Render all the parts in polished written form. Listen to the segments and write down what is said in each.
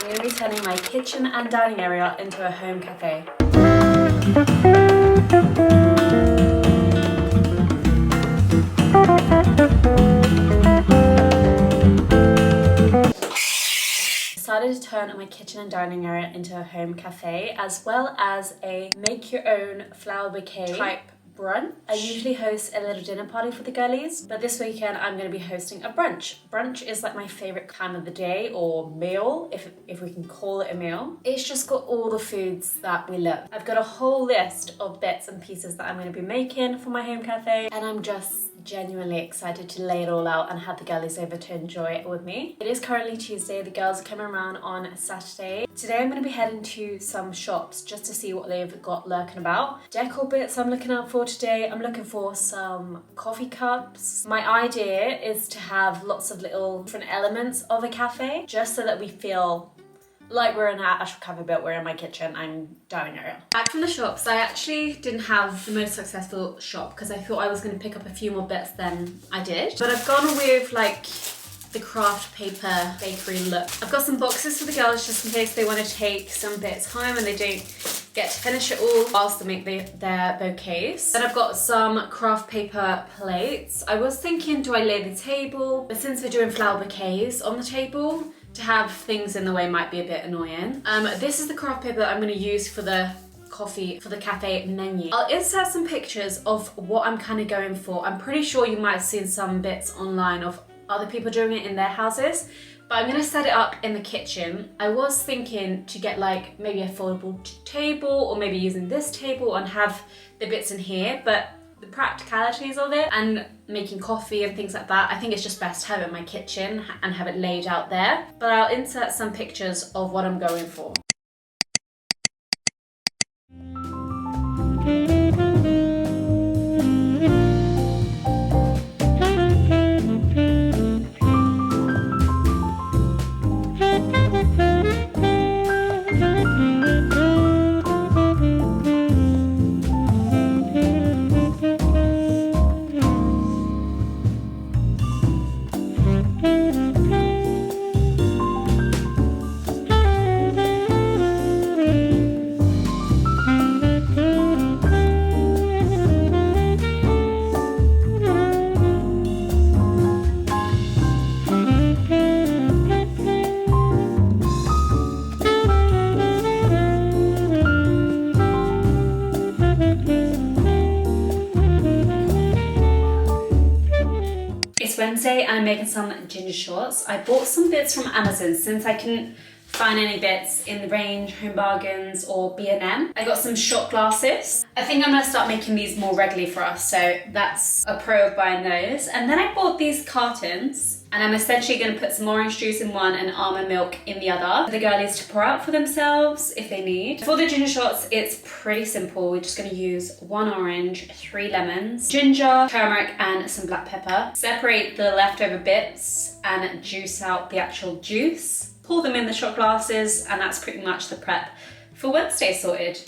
going to be turning my kitchen and dining area into a home cafe. Decided to turn my kitchen and dining area into a home cafe, as well as a make your own flower bouquet type brunch. I usually host a little dinner party for the girlies, but this weekend I'm going to be hosting a brunch. Brunch is like my favorite time of the day, or meal, if we can call it a meal. It's just got all the foods that we love. I've got a whole list of bits and pieces that I'm going to be making for my home cafe, and I'm just genuinely excited to lay it all out and have the girlies over to enjoy it with me. It is currently Tuesday. The girls are coming around on Saturday. Today I'm going to be heading to some shops just to see what they've got lurking about. Decor bits I'm looking out for today. I'm looking for some coffee cups. My idea is to have lots of little different elements of a cafe, just so that we feel like we're in an actual cafe, but we're in my kitchen and dining area. Back from the shops, I actually didn't have the most successful shop because I thought I was going to pick up a few more bits than I did. But I've gone with like the craft paper bakery look. I've got some boxes for the girls just in case they want to take some bits home and they don't get to finish it all whilst they make their bouquets. Then I've got some craft paper plates. I was thinking, do I lay the table? But since we're doing flower bouquets on the table, to have things in the way might be a bit annoying. This is the craft paper that I'm going to use for the cafe menu. I'll insert some pictures of what I'm kind of going for. I'm pretty sure you might have seen some bits online of other people doing it in their houses, but I'm going to set it up in the kitchen. I was thinking to get like maybe a foldable table, or maybe using this table and have the bits in here, but the practicalities of it and making coffee and things like that, I think it's just best to have it in my kitchen and have it laid out there. But I'll insert some pictures of what I'm going for. Wednesday and I'm making some ginger shots. I bought some bits from Amazon since I couldn't find any bits in the range, Home Bargains or B&M. I got some shot glasses. I think I'm gonna start making these more regularly for us, so that's a pro of buying those. And then I bought these cartons, and I'm essentially gonna put some orange juice in one and almond milk in the other for the girlies to pour out for themselves if they need. For the ginger shots, it's pretty simple. We're just gonna use 1 orange, 3 lemons, ginger, turmeric, and some black pepper. Separate the leftover bits and juice out the actual juice. Pour them in the shot glasses, and that's pretty much the prep for Wednesday sorted.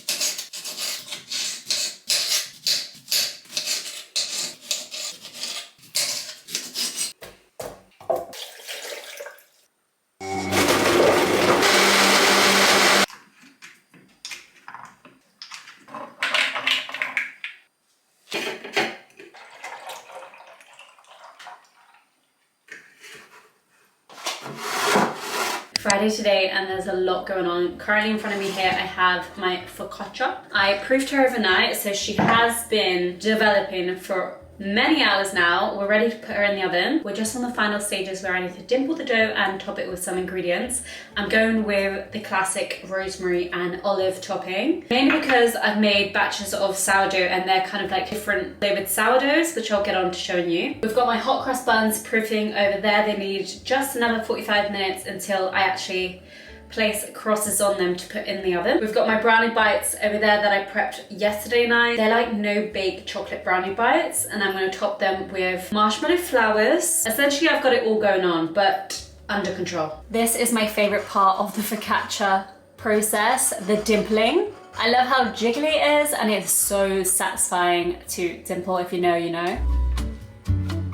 Friday today, and there's a lot going on. Currently in front of me here, I have my focaccia. I proofed her overnight, so she has been developing for many hours now. We're ready to put her in the oven. We're just on the final stages where I need to dimple the dough and top it with some ingredients. I'm going with the classic rosemary and olive topping, mainly because I've made batches of sourdough and they're kind of like different flavored sourdoughs, which I'll get on to showing you. We've got my hot cross buns proofing over there. They need just another 45 minutes until I actually place crosses on them to put in the oven. We've got my brownie bites over there that I prepped yesterday night. They're like no-bake chocolate brownie bites, and I'm going to top them with marshmallow flowers. Essentially, I've got it all going on, but under control. This is my favorite part of the focaccia process, the dimpling. I love how jiggly it is, and it's so satisfying to dimple. If you know, you know.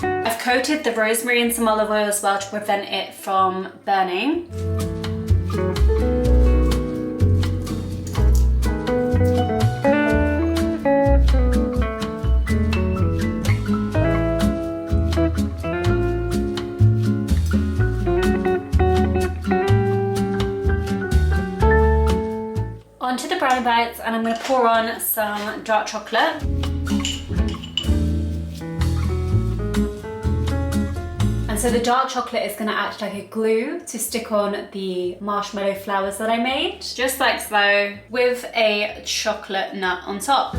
I've coated the rosemary in some olive oil as well to prevent it from burning. chocolate brownie bites, and I'm going to pour on some dark chocolate. And so the dark chocolate is going to act like a glue to stick on the marshmallow flowers that I made, just like so, with a chocolate nut on top.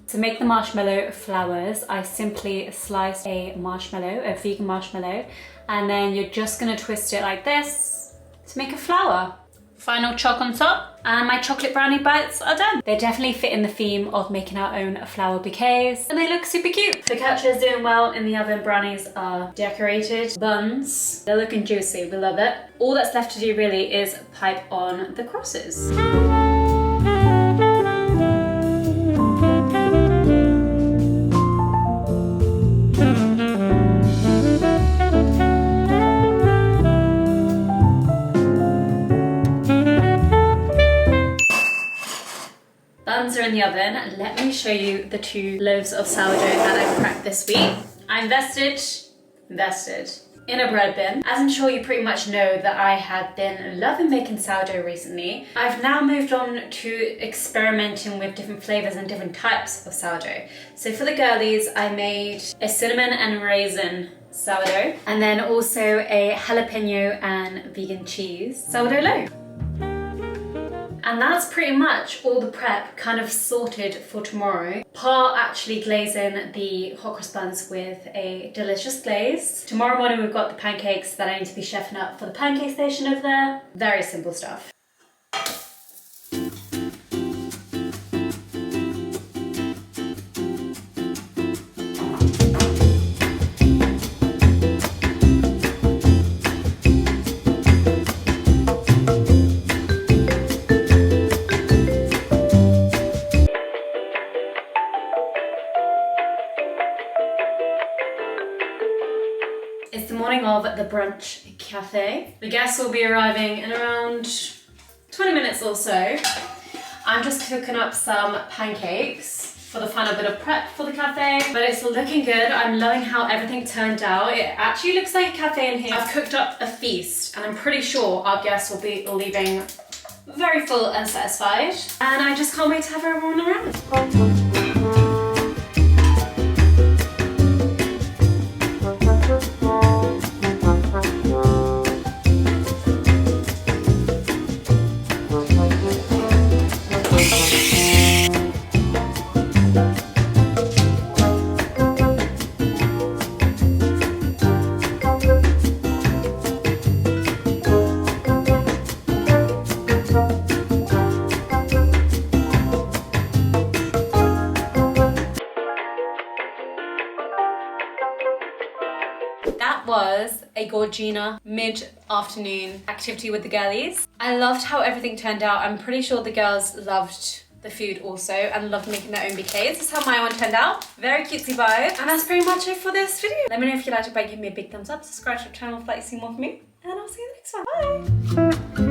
To make the marshmallow flowers, I simply slice a marshmallow, a vegan marshmallow, and then you're just going to twist it like this to make a flower. Final choc on top, and my chocolate brownie bites are done. They definitely fit in the theme of making our own flower bouquets, and they look super cute. Focaccia is doing well in the oven. Brownies are decorated. Buns, they're looking juicy. We love it. All that's left to do really is pipe on the crosses. Buns are in the oven. Let me show you the 2 loaves of sourdough that I cracked this week. I invested in a bread bin. As I'm sure you pretty much know that I have been loving making sourdough recently. I've now moved on to experimenting with different flavors and different types of sourdough. So for the girlies, I made a cinnamon and raisin sourdough, and then also a jalapeno and vegan cheese sourdough loaf. And that's pretty much all the prep kind of sorted for tomorrow. Pa actually glazing the hot cross buns with a delicious glaze. Tomorrow morning we've got the pancakes that I need to be chefing up for the pancake station over there. Very simple stuff. It's the morning of the brunch cafe. The guests will be arriving in around 20 minutes or so. I'm just cooking up some pancakes for the final bit of prep for the cafe, but it's looking good. I'm loving how everything turned out. It actually looks like a cafe in here. I've cooked up a feast, and I'm pretty sure our guests will be leaving very full and satisfied. And I just can't wait to have everyone around. That was a Gorgina mid-afternoon activity with the girlies. I loved how everything turned out. I'm pretty sure the girls loved the food also and loved making their own bouquets. This is how my one turned out. Very cutesy vibe. And that's pretty much it for this video. Let me know if you liked it by giving me a big thumbs up, subscribe to the channel if you'd like to see more from me, and I'll see you in the next one. Bye!